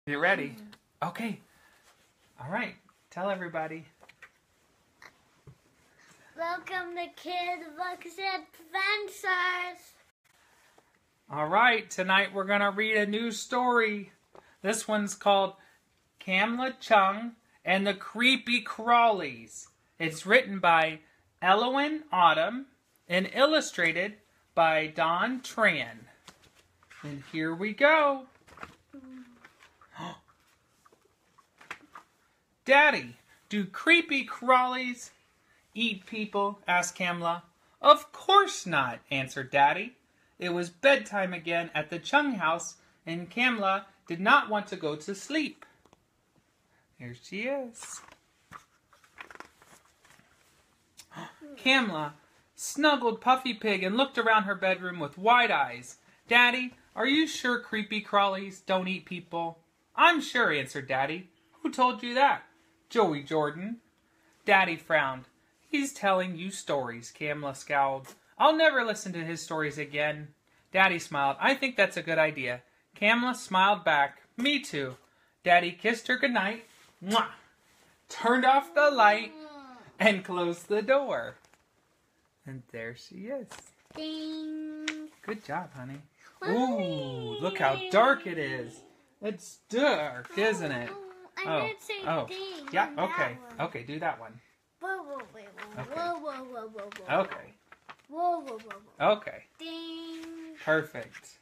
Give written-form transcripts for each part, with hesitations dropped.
You ready? Okay. All right. Tell everybody. Welcome to Kid Books Adventures. All right. Tonight we're going to read a new story. This one's called Kamla Chung and the Creepy Crawlies. It's written by Elwyn Autumn and illustrated by Don Tran. And here we go. Daddy, do creepy crawlies eat people? Asked Kamla. Of course not, answered Daddy. It was bedtime again at the Chung house, and Kamla did not want to go to sleep. Here she is. Kamla snuggled Puffy Pig and looked around her bedroom with wide eyes. Daddy, are you sure creepy crawlies don't eat people? I'm sure, answered Daddy. Who told you that? Joey Jordan. Daddy frowned. He's telling you stories, Kamla scowled. I'll never listen to his stories again. Daddy smiled. I think that's a good idea. Kamla smiled back. Me too. Daddy kissed her goodnight, mwah, turned off the light, and closed the door. And there she is. Ding. Good job, honey. Ooh, look how dark it is. It's dark, isn't it? I didn't say ding. Yeah, okay. Okay, do that one. Whoa, whoa, wait, whoa, Okay. whoa, whoa, whoa, whoa, whoa. Okay. Whoa, whoa, whoa, whoa. Okay. Ding. Perfect.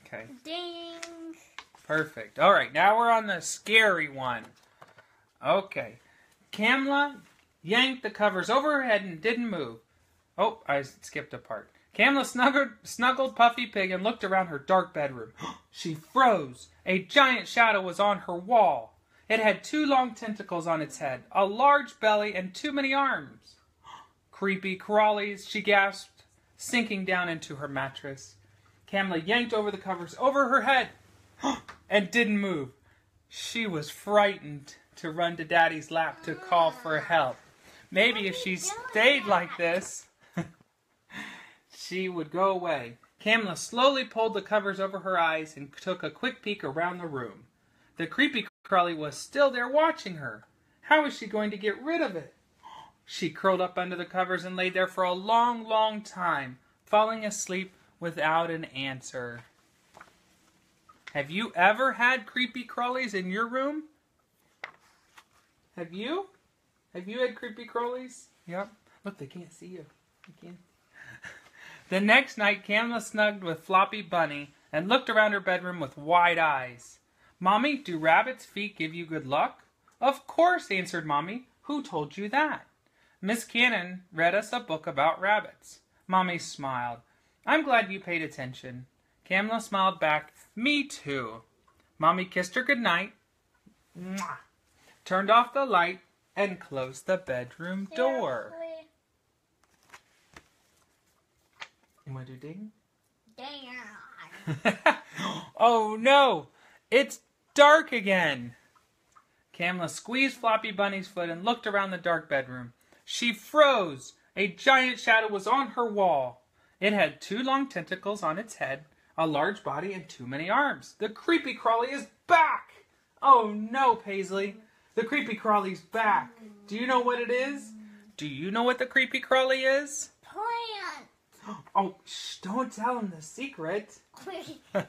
Okay. Ding. Perfect. All right, now we're on the scary one. Okay. Kamla yanked the covers over her head and didn't move. Oh, I skipped a part. Kamla snuggled Puffy Pig and looked around her dark bedroom. She froze. A giant shadow was on her wall. It had 2 long tentacles on its head, a large belly, and too many arms. Creepy crawlies, she gasped, sinking down into her mattress. Kamla yanked over the covers over her head and didn't move. She was frightened to run to Daddy's lap to call for help. Maybe if she stayed like this, she would go away. Kamla slowly pulled the covers over her eyes and took a quick peek around the room. The creepy crawly was still there watching her. How was she going to get rid of it? She curled up under the covers and lay there for a long, long time, falling asleep without an answer. Have you ever had creepy crawlies in your room? Have you? Have you had creepy crawlies? Yep. Look, they can't see you. They can't. The next night, Kamla snugged with Floppy Bunny and looked around her bedroom with wide eyes. Mommy, do rabbits' feet give you good luck? Of course, answered Mommy. Who told you that? Miss Cannon read us a book about rabbits. Mommy smiled. I'm glad you paid attention. Kamla smiled back. Me too. Mommy kissed her goodnight, turned off the light, and closed the bedroom door. You want to do ding? Ding. Oh no! It's dark again! Kamla squeezed Floppy Bunny's foot and looked around the dark bedroom. She froze! A giant shadow was on her wall. It had 2 long tentacles on its head, a large body, and too many arms. The creepy crawly is back! Oh no, Paisley! The creepy crawly's back! Do you know what it is? Do you know what the creepy crawly is? Plant. Oh, shh, don't tell him the secret. It's a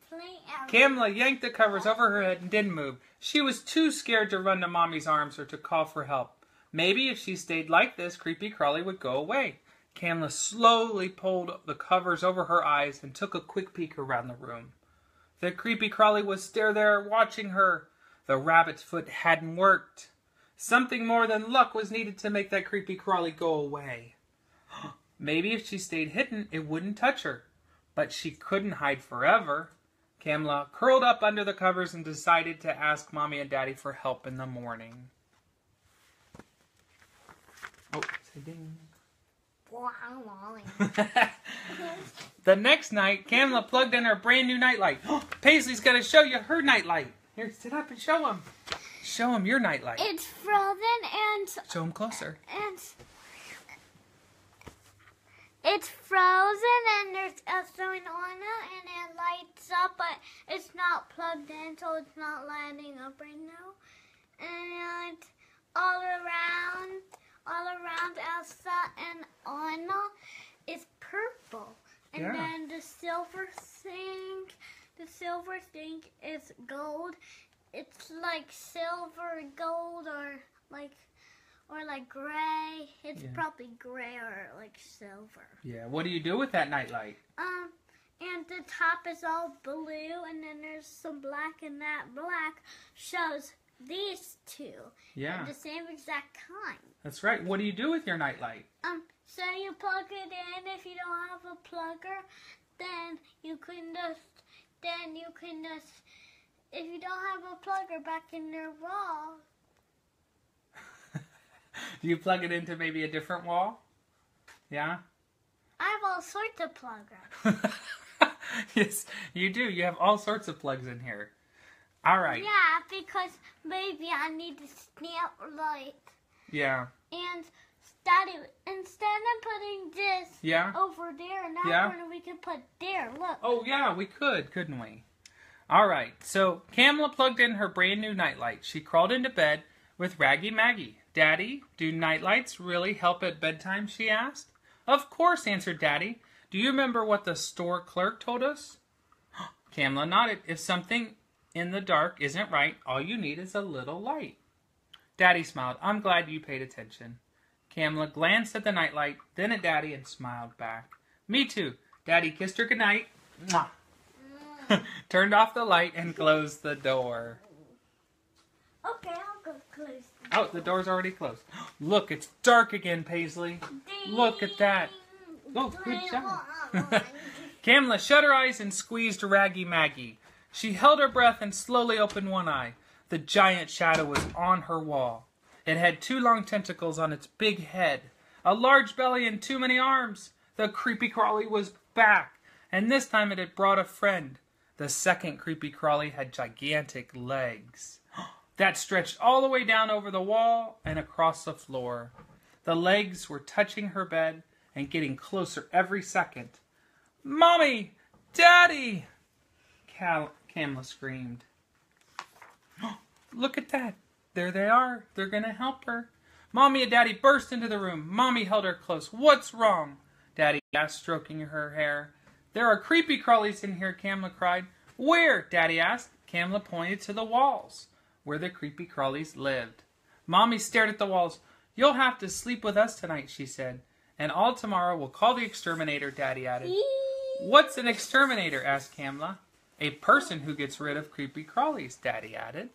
plant. Kamla yanked the covers over her head and didn't move. She was too scared to run to Mommy's arms or to call for help. Maybe if she stayed like this, creepy crawly would go away. Kamla slowly pulled the covers over her eyes and took a quick peek around the room. The creepy crawly was still there watching her. The rabbit's foot hadn't worked. Something more than luck was needed to make that creepy crawly go away. Maybe if she stayed hidden, it wouldn't touch her. But she couldn't hide forever. Kamla curled up under the covers and decided to ask Mommy and Daddy for help in the morning. Oh, say ding. The next night, Kamla plugged in her brand new nightlight. Paisley's going to show you her nightlight. Here, sit up and show him. Show him your nightlight. It's frozen and... Show him closer. And... It's frozen and there's a sign on it and it lights and so it's not lighting up right now. And all around Elsa and Anna is purple. And Yeah. then the silver thing is gold. It's like silver, gold, or like gray. It's Yeah. probably gray or like silver. Yeah. What do you do with that nightlight? And the top is all blue, and then there's some black, and that black shows these two. Yeah. The same exact kind. That's right. What do you do with your nightlight? So you plug it in. If you don't have a plugger, then you can just, if you don't have a plugger back in your wall. Do you plug it into maybe a different wall? Yeah? I have all sorts of pluggers. Yes, you do. You have all sorts of plugs in here. All right. Yeah, because maybe I need a snap light. Yeah. And Daddy, instead of putting this Yeah. over there in that Yeah. corner, we could put there. Look. Oh, yeah, we could, couldn't we? All right. So Kamla plugged in her brand new nightlight. She crawled into bed with Raggy Maggie. Daddy, do nightlights really help at bedtime? She asked. Of course, answered Daddy. Do you remember what the store clerk told us? Kamla nodded. If something in the dark isn't right, all you need is a little light. Daddy smiled. I'm glad you paid attention. Kamla glanced at the nightlight, then at Daddy, and smiled back. Me too. Daddy kissed her goodnight, mwah, turned off the light, and closed the door. Okay, I'll go close. Oh, the door's already closed. Look, it's dark again, Paisley. Look at that. Oh, good job. Kamla shut her eyes and squeezed Raggy Maggie. She held her breath and slowly opened one eye. The giant shadow was on her wall. It had 2 long tentacles on its big head, a large belly, and too many arms. The creepy crawly was back, and this time it had brought a friend. The second creepy crawly had gigantic legs that stretched all the way down over the wall and across the floor. The legs were touching her bed and getting closer every second. Mommy! Daddy! Kamla screamed. Look at that. There they are. They're going to help her. Mommy and Daddy burst into the room. Mommy held her close. What's wrong? Daddy asked, stroking her hair. There are creepy crawlies in here, Kamla cried. Where? Daddy asked. Kamla pointed to the walls, where the creepy crawlies lived. Mommy stared at the walls. You'll have to sleep with us tonight, she said. And all tomorrow we'll call the exterminator, Daddy added. What's an exterminator? Asked Kamla. A person who gets rid of creepy crawlies, Daddy added.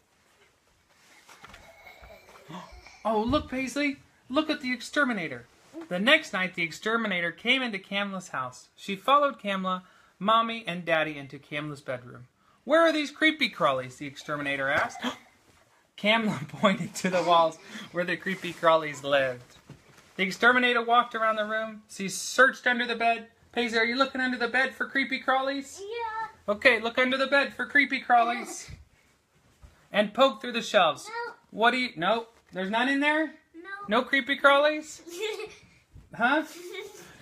Oh, look, Paisley. Look at the exterminator. The next night, the exterminator came into Kamla's house. She followed Kamla, Mommy, and Daddy into Kamla's bedroom. Where are these creepy crawlies? The exterminator asked. Kamla pointed to the walls where the creepy crawlies lived. The exterminator walked around the room. She searched under the bed. Paisley, are you looking under the bed for creepy crawlies? Yeah. Okay, look under the bed for creepy crawlies. And poke through the shelves. No. What do you... Nope. There's none in there? No. No creepy crawlies? Huh?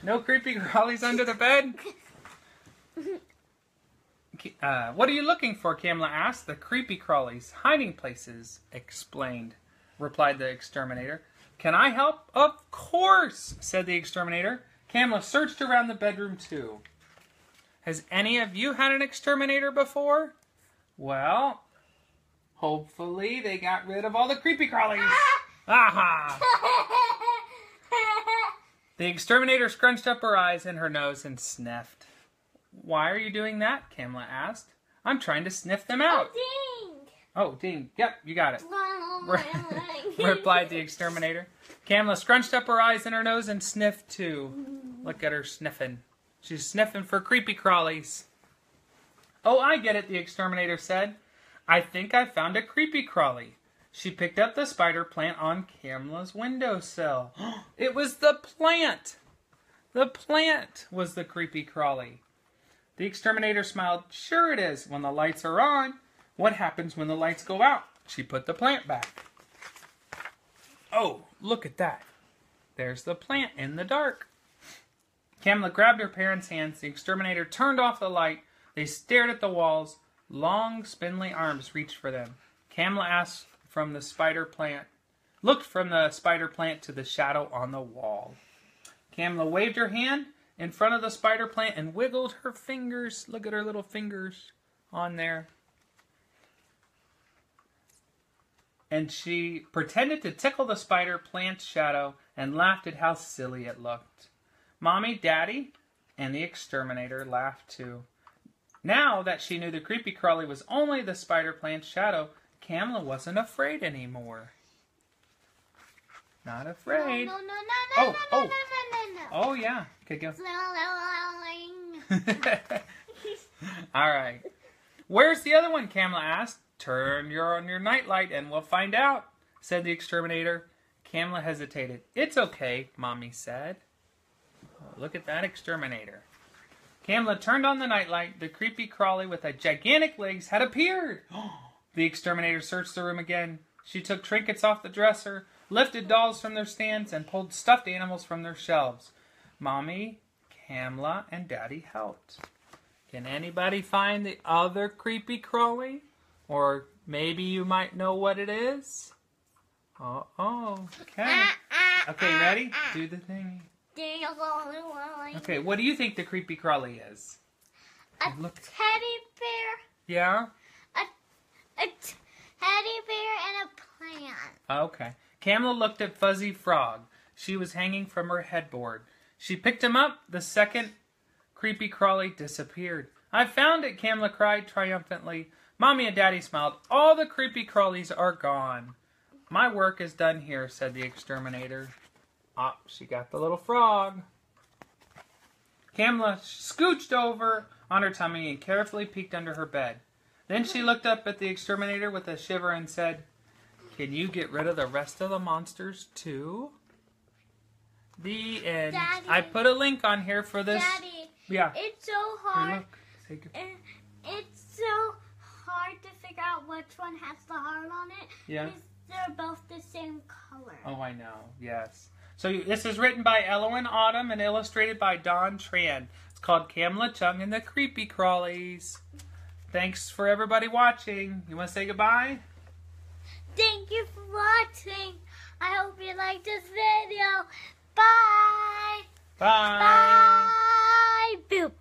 No creepy crawlies under the bed? What are you looking for? Kamla asked. The creepy crawlies. Hiding places, explained, replied the exterminator. Can I help? Of course, said the exterminator. Kamla searched around the bedroom too. Has any of you had an exterminator before? Well, hopefully they got rid of all the creepy crawlies. Aha! The exterminator scrunched up her eyes and her nose and sniffed. Why are you doing that? Kamla asked. I'm trying to sniff them out. Oh, ding. Yep, you got it. Replied the exterminator. Kamla scrunched up her eyes and her nose and sniffed too. Look at her sniffing. She's sniffing for creepy crawlies. Oh, I get it, the exterminator said. I think I found a creepy crawly. She picked up the spider plant on Kamla's windowsill. It was the plant! The plant was the creepy crawly. The exterminator smiled. Sure it is. When the lights are on, what happens when the lights go out? She put the plant back. Oh, look at that. There's the plant in the dark. Kamla grabbed her parents' hands. The exterminator turned off the light. They stared at the walls. Long, spindly arms reached for them. Kamla asked from the spider plant, looked from the spider plant to the shadow on the wall. Kamla waved her hand in front of the spider plant and wiggled her fingers. Look at her little fingers on there. And she pretended to tickle the spider plant's shadow and laughed at how silly it looked. Mommy, Daddy, and the exterminator laughed too. Now that she knew the creepy crawly was only the spider plant's shadow, Kamla wasn't afraid anymore. Not afraid. No. Oh yeah. Okay, go. All right. Where's the other one? Kamla asked. Turn on your nightlight and we'll find out, said the exterminator. Kamla hesitated. It's okay, Mommy said. Oh, look at that exterminator. Kamla turned on the nightlight. The creepy crawly with a gigantic legs had appeared. The exterminator searched the room again. She took trinkets off the dresser, lifted dolls from their stands, and pulled stuffed animals from their shelves. Mommy, Kamla, and Daddy helped. Can anybody find the other creepy crawly? Or maybe you might know what it is? Okay. Okay, ready? Do the thing. Okay, what do you think the creepy crawly is? A teddy bear. Yeah? A teddy bear and a plant. Okay. Kamla looked at Fuzzy Frog. She was hanging from her headboard. She picked him up. The second creepy crawly disappeared. I found it, Kamla cried triumphantly. Mommy and Daddy smiled. All the creepy crawlies are gone. My work is done here, said the exterminator. Ah, she got the little frog. Kamla scooched over on her tummy and carefully peeked under her bed. Then she looked up at the exterminator with a shiver and said, Can you get rid of the rest of the monsters too? The end. Daddy, I put a link on here for this. Daddy, yeah. It's so hard. Here, look. Take it. It's so hard to figure out which one has the heart on it. Yeah. Because they're both the same color. Oh, I know. Yes. So this is written by Elowen Autumn and illustrated by Don Tran. It's called Kamla Chung and the Creepy Crawlies. Thanks for everybody watching. You want to say goodbye? Thank you for watching. I hope you liked this video. Bye. Bye. Bye. Boop.